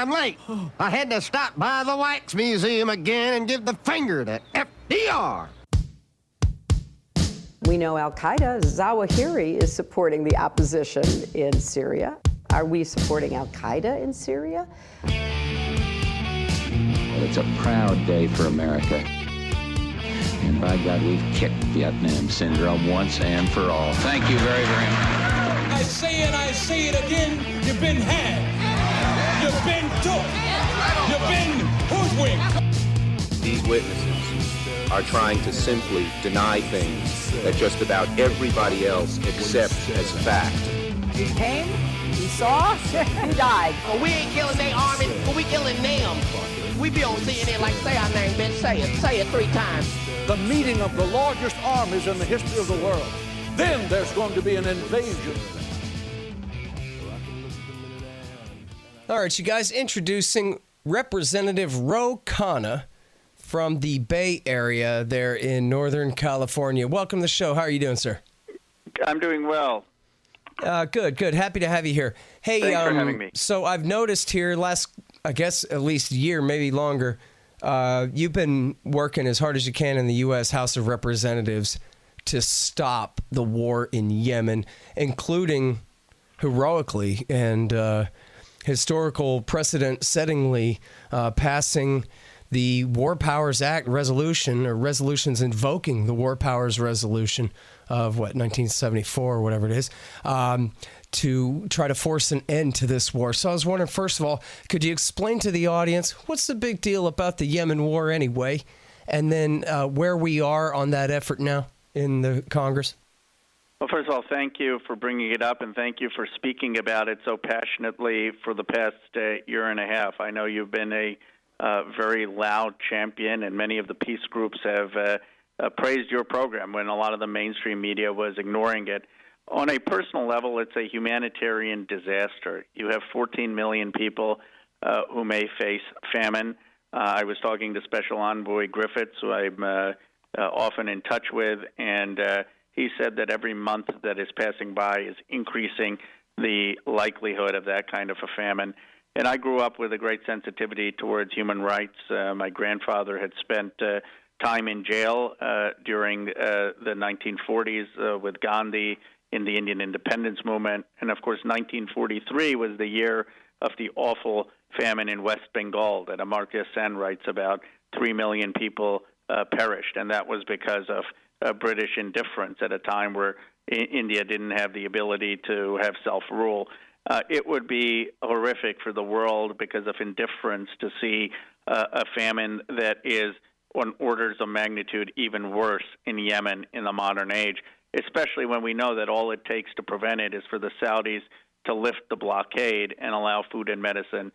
I'm late. I had to stop by the Wax Museum again and give the finger to FDR. We know al-Qaeda, Zawahiri, is supporting the opposition in Syria. Are we supporting al-Qaeda in Syria? Well, it's a proud day for America. And by God, we've kicked Vietnam syndrome once and for all. Thank you very, very much. I say and I say it again, you've been had. You've been duped. You've been hoodwinked. These witnesses are trying to simply deny things that just about everybody else accepts as fact. He came, he saw, he died. Well, we ain't killing their army, but we killing them. We be on CNN like, say our name, bitch, say it 3 times. The meeting of the largest armies in the history of the world. Then there's going to be an invasion. All right, you guys, introducing Representative Ro Khanna from the Bay Area there in Northern California. Welcome to the show. How are you doing, sir? I'm doing well. Good. Happy to have you here. Hey, thanks for having me. So I've noticed here I guess at least a year, maybe longer, you've been working as hard as you can in the U.S. House of Representatives to stop the war in Yemen, including heroically and historical precedent-settingly passing the War Powers Act resolution, or resolutions invoking the War Powers Resolution of, 1974 or whatever it is, to try to force an end to this war. So I was wondering, first of all, could you explain to the audience what's the big deal about the Yemen war anyway, and then where we are on that effort now in the Congress? Well, first of all, thank you for bringing it up, and thank you for speaking about it so passionately for the past year and a half. I know you've been a very loud champion, and many of the peace groups have praised your program when a lot of the mainstream media was ignoring it. On a personal level, it's a humanitarian disaster. You have 14 million people who may face famine. I was talking to Special Envoy Griffiths, who I'm often in touch with, and he said that every month that is passing by is increasing the likelihood of that kind of a famine. And I grew up with a great sensitivity towards human rights. My grandfather had spent time in jail during the 1940s with Gandhi in the Indian independence movement. And, of course, 1943 was the year of the awful famine in West Bengal that Amartya Sen writes about. 3 million people perished, and that was because of British indifference at a time where India didn't have the ability to have self-rule. It would be horrific for the world because of indifference to see a famine that is on orders of magnitude even worse in Yemen in the modern age, especially when we know that all it takes to prevent it is for the Saudis to lift the blockade and allow food and medicine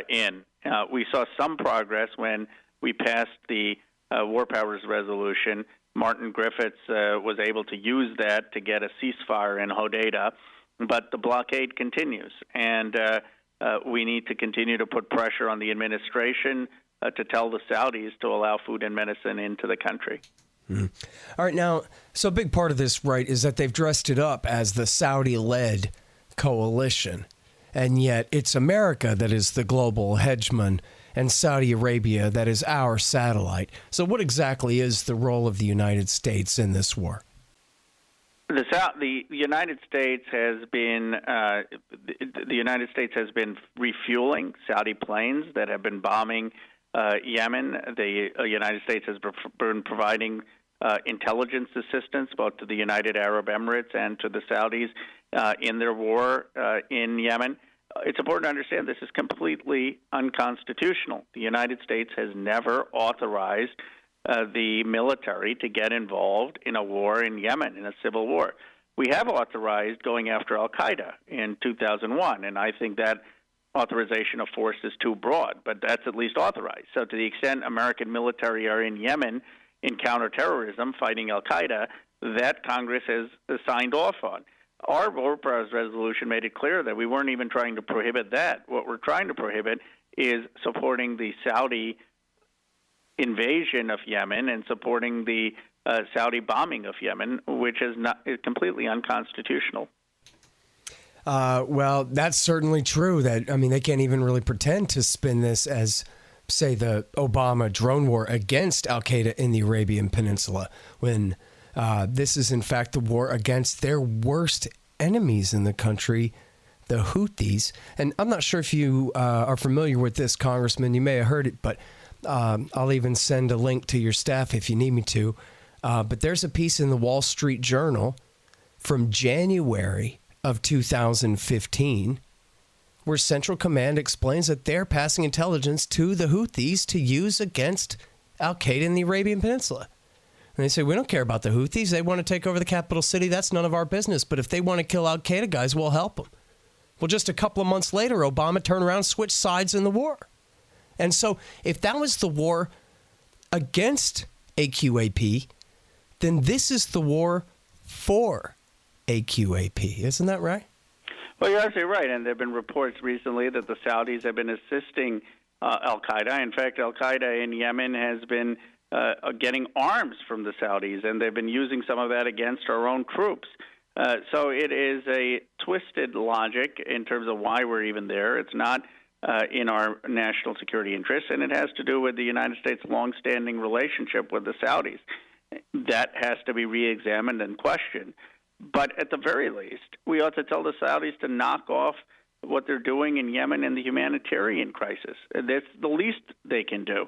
in. We saw some progress when we passed the War Powers Resolution. Martin Griffiths was able to use that to get a ceasefire in Hodeidah, but the blockade continues, and we need to continue to put pressure on the administration to tell the Saudis to allow food and medicine into the country. Mm-hmm. All right, now, so a big part of this, right, is that they've dressed it up as the Saudi-led coalition, and yet it's America that is the global hegemon and Saudi Arabia that is our satellite. So what exactly is the role of the United States in this war? The United States has been refueling Saudi planes that have been bombing Yemen. The United States has been providing intelligence assistance both to the United Arab Emirates and to the Saudis in their war in Yemen. It's important to understand this is completely unconstitutional. The United States has never authorized the military to get involved in a war in Yemen, in a civil war. We have authorized going after al-Qaeda in 2001, and I think that authorization of force is too broad, but that's at least authorized. So to the extent American military are in Yemen in counterterrorism, fighting al-Qaeda, that Congress has signed off on. Our War Powers Resolution made it clear that we weren't even trying to prohibit that. What we're trying to prohibit is supporting the Saudi invasion of Yemen and supporting the Saudi bombing of Yemen, which is completely unconstitutional. Well, that's certainly true. They can't even really pretend to spin this as, say, the Obama drone war against al-Qaeda in the Arabian Peninsula, when this is, in fact, the war against their worst enemies in the country, the Houthis. And I'm not sure if you are familiar with this, Congressman. You may have heard it, but I'll even send a link to your staff if you need me to. But there's a piece in the Wall Street Journal from January of 2015 where Central Command explains that they're passing intelligence to the Houthis to use against al-Qaeda in the Arabian Peninsula. And they say, we don't care about the Houthis. They want to take over the capital city. That's none of our business. But if they want to kill al-Qaeda guys, we'll help them. Well, just a couple of months later, Obama turned around and switched sides in the war. And so if that was the war against AQAP, then this is the war for AQAP. Isn't that right? Well, you're absolutely right. And there have been reports recently that the Saudis have been assisting al-Qaeda. In fact, al-Qaeda in Yemen has been getting arms from the Saudis, and they've been using some of that against our own troops. So it is a twisted logic in terms of why we're even there. It's not in our national security interests, and it has to do with the United States' longstanding relationship with the Saudis. That has to be reexamined and questioned. But at the very least, we ought to tell the Saudis to knock off what they're doing in Yemen and the humanitarian crisis. That's the least they can do.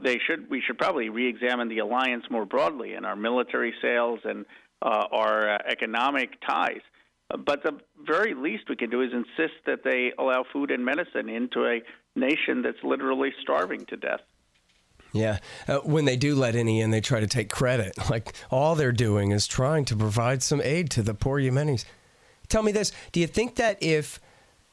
We should probably reexamine the alliance more broadly in our military sales and our economic ties. But the very least we can do is insist that they allow food and medicine into a nation that's literally starving to death. Yeah. When they do let any in, they try to take credit. Like all they're doing is trying to provide some aid to the poor Yemenis. Tell me this. Do you think that if,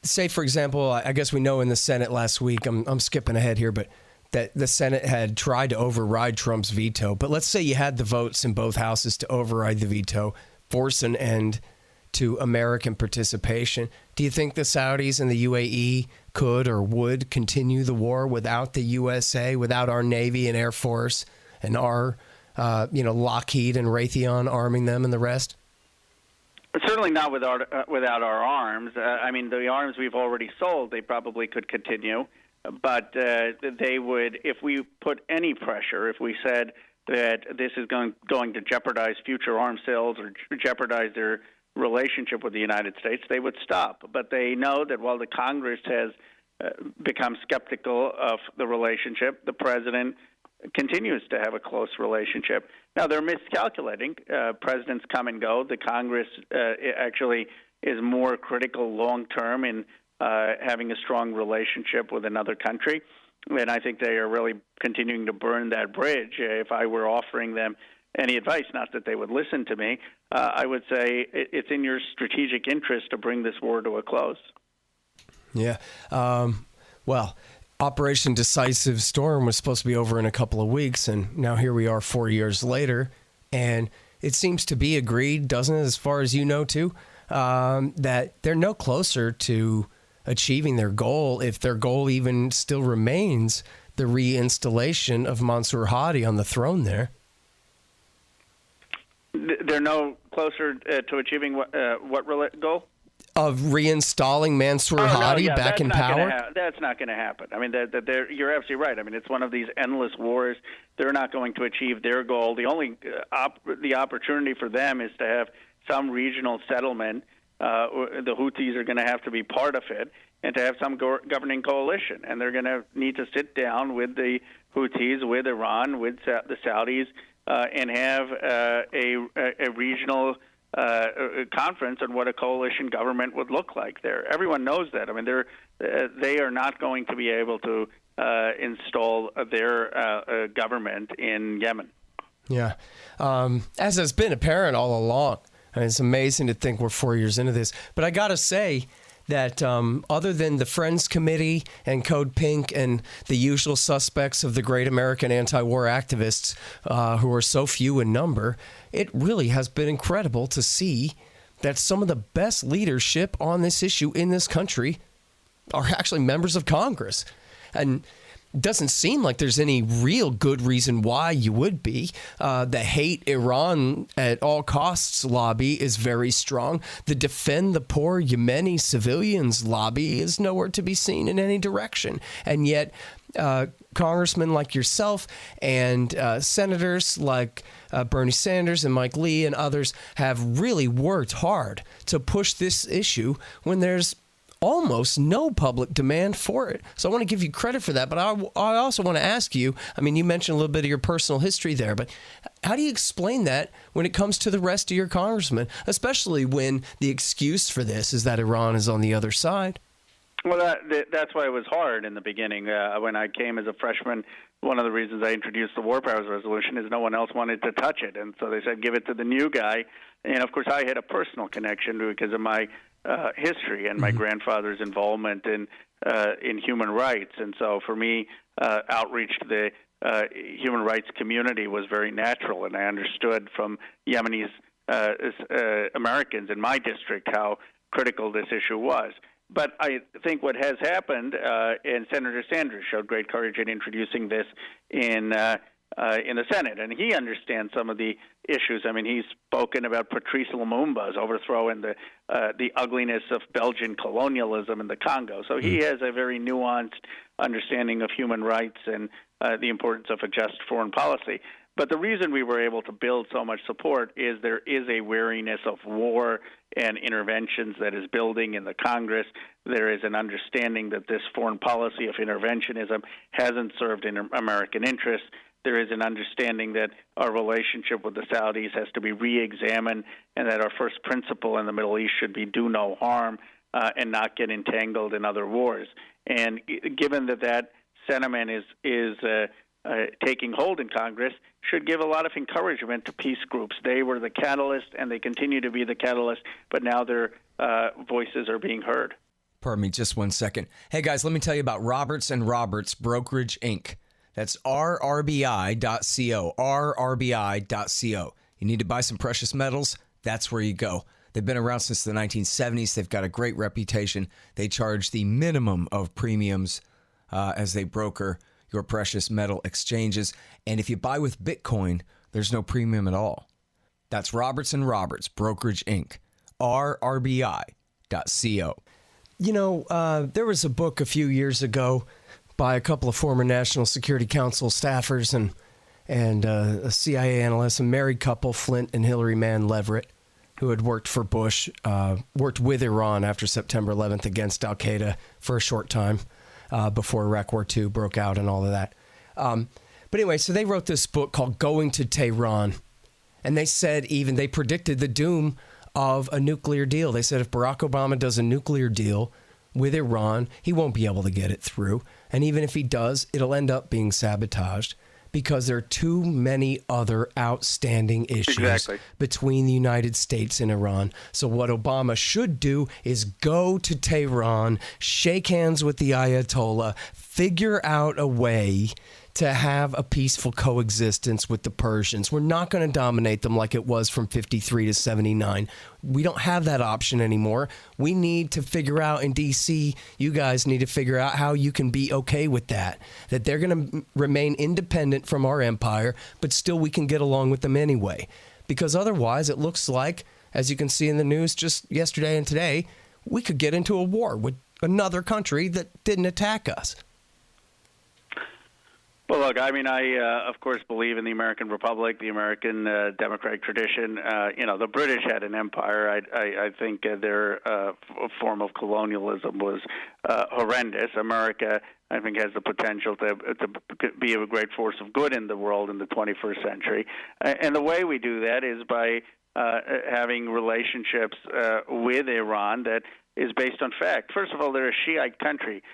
say, for example, I guess we know in the Senate last week, I'm skipping ahead here, but that the Senate had tried to override Trump's veto. But let's say you had the votes in both houses to override the veto, force an end to American participation. Do you think the Saudis and the UAE could or would continue the war without the USA, without our Navy and Air Force and our, Lockheed and Raytheon arming them and the rest? Certainly not without our arms. The arms we've already sold, they probably could continue. But they would, if we put any pressure, if we said that this is going to jeopardize future arms sales or jeopardize their relationship with the United States, they would stop. But they know that while the Congress has become skeptical of the relationship, the president continues to have a close relationship. Now, they're miscalculating. Presidents come and go. The Congress actually is more critical long-term in having a strong relationship with another country. And I think they are really continuing to burn that bridge. If I were offering them any advice, not that they would listen to me, I would say it's in your strategic interest to bring this war to a close. Yeah. Well, Operation Decisive Storm was supposed to be over in a couple of weeks, and now here we are 4 years later, and it seems to be agreed, doesn't it, as far as you know, too, that they're no closer to achieving their goal, if their goal even still remains the reinstallation of Mansour Hadi on the throne there. They're no closer to achieving what goal? Of reinstalling Mansour Hadi back in power? That's not going to happen. You're absolutely right. It's one of these endless wars. They're not going to achieve their goal. The only the opportunity for them is to have some regional settlement. The Houthis are going to have to be part of it, and to have some governing coalition. And they're going to need to sit down with the Houthis, with Iran, with the Saudis, and have a regional conference on what a coalition government would look like there. Everyone knows that. They are not going to be able to install their government in Yemen. Yeah. As has been apparent all along. It's amazing to think we're 4 years into this. But I got to say that other than the Friends Committee and Code Pink and the usual suspects of the great American anti-war activists who are so few in number, it really has been incredible to see that some of the best leadership on this issue in this country are actually members of Congress. And doesn't seem like there's any real good reason why you would be. The hate Iran at all costs lobby is very strong. The defend the poor Yemeni civilians lobby is nowhere to be seen in any direction. And yet, congressmen like yourself and senators like Bernie Sanders and Mike Lee and others have really worked hard to push this issue when there's almost no public demand for it. So I want to give you credit for that. But I also want to ask you, I mean, you mentioned a little bit of your personal history there, but how do you explain that when it comes to the rest of your congressmen, especially when the excuse for this is that Iran is on the other side? Well, that's why it was hard in the beginning. When I came as a freshman, one of the reasons I introduced the War Powers Resolution is no one else wanted to touch it. And so they said, give it to the new guy. And, of course, I had a personal connection because of my history and my grandfather's involvement in human rights. And so for me, outreach to the human rights community was very natural. And I understood from Yemenis Americans in my district how critical this issue was. But I think what has happened, and Senator Sanders showed great courage in introducing this in the Senate, and he understands some of the issues. I mean, he's spoken about Patrice Lumumba's overthrow and the ugliness of Belgian colonialism in the Congo. So he has a very nuanced understanding of human rights and the importance of a just foreign policy. But the reason we were able to build so much support is there is a wariness of war and interventions that is building in the Congress. There is an understanding that this foreign policy of interventionism hasn't served in American interests. There is an understanding that our relationship with the Saudis has to be re-examined and that our first principle in the Middle East should be do no harm and not get entangled in other wars. And given that sentiment is taking hold in Congress, should give a lot of encouragement to peace groups. They were the catalyst, and they continue to be the catalyst, but now their voices are being heard. Pardon me, just 1 second. Hey, guys, let me tell you about Roberts & Roberts Brokerage, Inc. That's rrbi.co, rrbi.co. You need to buy some precious metals? That's where you go. They've been around since the 1970s. They've got a great reputation. They charge the minimum of premiums as they broker your precious metal exchanges. And if you buy with Bitcoin, there's no premium at all. That's Roberts & Roberts Brokerage, Inc., rrbi.co. You know, there was a book a few years ago by a couple of former National Security Council staffers and a CIA analyst, a married couple, Flint and Hillary Mann Leverett, who had worked for Bush, worked with Iran after September 11th against al-Qaeda for a short time before Iraq War II broke out and all of that. But anyway, so they wrote this book called Going to Tehran. And they said they predicted the doom of a nuclear deal. They said if Barack Obama does a nuclear deal with Iran, he won't be able to get it through. And even if he does, it'll end up being sabotaged because there are too many other outstanding issues between the United States and Iran. So what Obama should do is go to Tehran, shake hands with the Ayatollah, figure out a way to have a peaceful coexistence with the Persians. We're not going to dominate them like it was from 53 to 79. We don't have that option anymore. We need to figure out in D.C., you guys need to figure out how you can be okay with that they're going to remain independent from our empire, but still we can get along with them anyway. Because otherwise it looks like, as you can see in the news just yesterday and today, we could get into a war with another country that didn't attack us. Well, look, I mean, I, of course, believe in the American Republic, the American democratic tradition. The British had an empire. I think their form of colonialism was horrendous. America, I think, has the potential to be a great force of good in the world in the 21st century. And the way we do that is by having relationships with Iran that is based on fact. First of all, they're a Shiite country.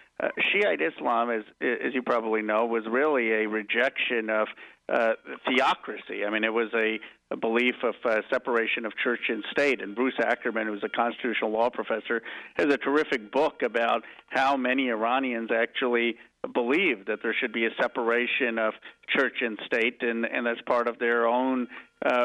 Shiite Islam, as you probably know, was really a rejection of theocracy. I mean, it was a belief of separation of church and state. And Bruce Ackerman, who's a constitutional law professor, has a terrific book about how many Iranians actually believe that there should be a separation of church and state, and that's part of their own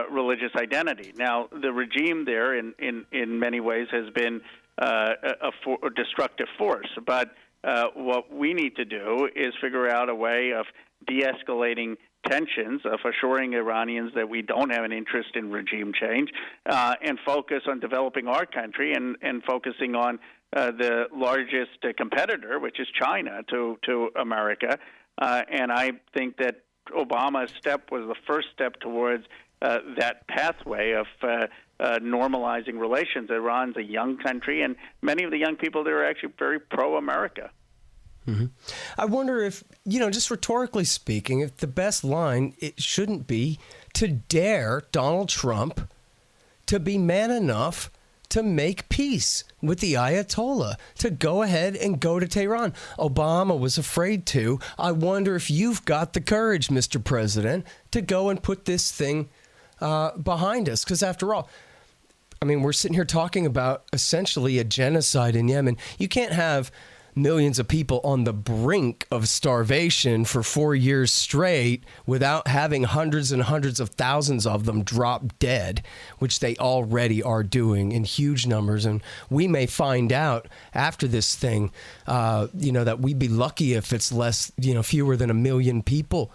religious identity. Now, the regime there, in many ways, has been a destructive force, but what we need to do is figure out a way of de-escalating tensions, of assuring Iranians that we don't have an interest in regime change, and focus on developing our country and focusing on the largest competitor, which is China, to America. And I think that Obama's step was the first step towards that pathway of normalizing relations. Iran's a young country, and many of the young people there are actually very pro-America. Mm-hmm. I wonder if, just rhetorically speaking, if the best line, it shouldn't be to dare Donald Trump to be man enough to make peace with the Ayatollah, to go ahead and go to Tehran. Obama was afraid to. I wonder if you've got the courage, Mr. President, to go and put this thing behind us. Because after all, we're sitting here talking about essentially a genocide in Yemen. You can't have millions of people on the brink of starvation for 4 years straight without having hundreds and hundreds of thousands of them drop dead, which they already are doing in huge numbers. And we may find out after this thing, that we'd be lucky if it's less, fewer than 1 million people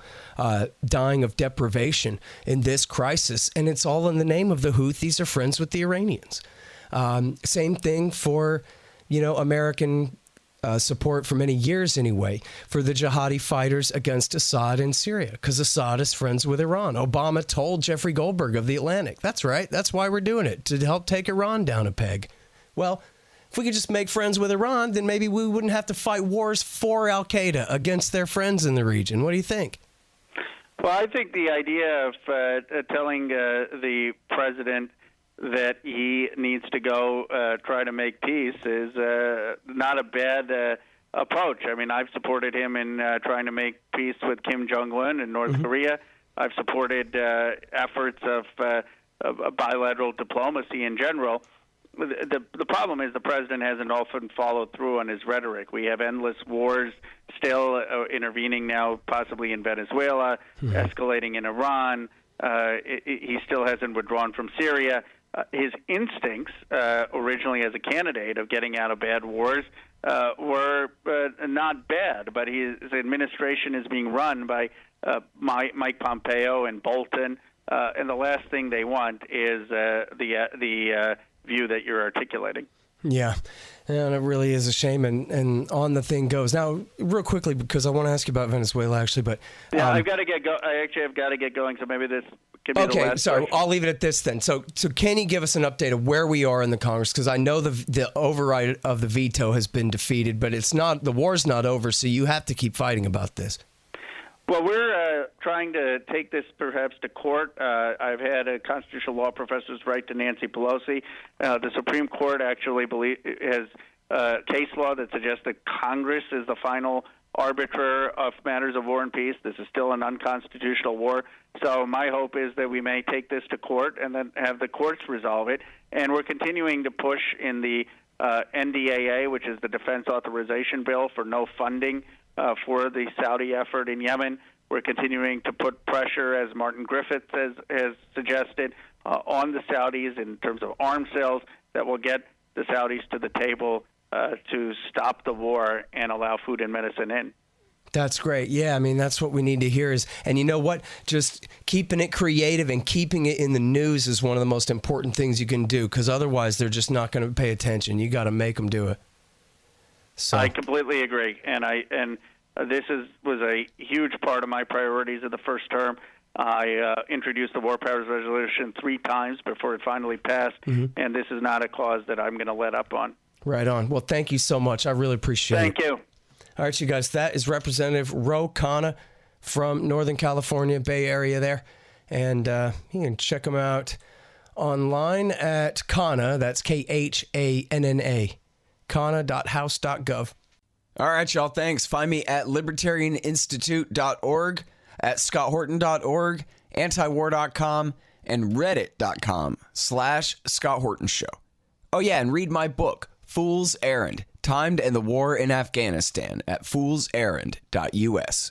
dying of deprivation in this crisis. And it's all in the name of the Houthis are friends with the Iranians. Same thing for, American support for many years anyway for the jihadi fighters against Assad in Syria, because Assad is friends with Iran. Obama told Jeffrey Goldberg of The Atlantic, that's right, that's why we're doing it, to help take Iran down a peg. Well, if we could just make friends with Iran, then maybe we wouldn't have to fight wars for Al-Qaeda against their friends in the region. What do you think? Well, I think the idea of telling the president that he needs to go try to make peace is not a bad approach. I've supported him in trying to make peace with Kim Jong-un in North Korea. I've supported efforts of bilateral diplomacy in general. The problem is the president hasn't often followed through on his rhetoric. We have endless wars still intervening now, possibly in Venezuela, escalating in Iran. He still hasn't withdrawn from Syria. His instincts, originally as a candidate of getting out of bad wars, were not bad, but his administration is being run by Mike Pompeo and Bolton, and the last thing they want is the view that you're articulating. Yeah, and it really is a shame, and on the thing goes. Now, real quickly, because I want to ask you about Venezuela, actually, but... Yeah, I've got to get I actually have got to get going, so maybe this could be the last question. I'll leave it at this then. So can you give us an update of where we are in the Congress? Because I know the override of the veto has been defeated, but the war's not over, so you have to keep fighting about this. Well, we're trying to take this perhaps to court. I've had a constitutional law professor's write to Nancy Pelosi. The Supreme Court actually has case law that suggests that Congress is the final arbiter of matters of war and peace. This is still an unconstitutional war. So my hope is that we may take this to court and then have the courts resolve it. And we're continuing to push in the NDAA, which is the Defense Authorization Bill, for no funding for the Saudi effort in Yemen. We're continuing to put pressure, as Martin Griffiths has suggested, on the Saudis in terms of arms sales that will get the Saudis to the table to stop the war and allow food and medicine in. That's great. Yeah, that's what we need to hear and you know what? Just keeping it creative and keeping it in the news is one of the most important things you can do, because otherwise they're just not going to pay attention. You got to make them do it. So. I completely agree, and this was a huge part of my priorities of the first term. I introduced the War Powers Resolution 3 times before it finally passed, and this is not a cause that I'm going to let up on. Right on. Well, thank you so much. I really appreciate it. Thank you. All right, you guys, that is Representative Ro Khanna from Northern California, Bay Area there. And you can check him out online at Khanna, that's Khanna, Khanna.house.gov. All right, y'all, thanks. Find me at libertarianinstitute.org, at scotthorton.org, antiwar.com, and reddit.com/Scott Horton Show. Oh, yeah, and read my book, Fool's Errand, Time to End the War in Afghanistan, at foolserrand.us.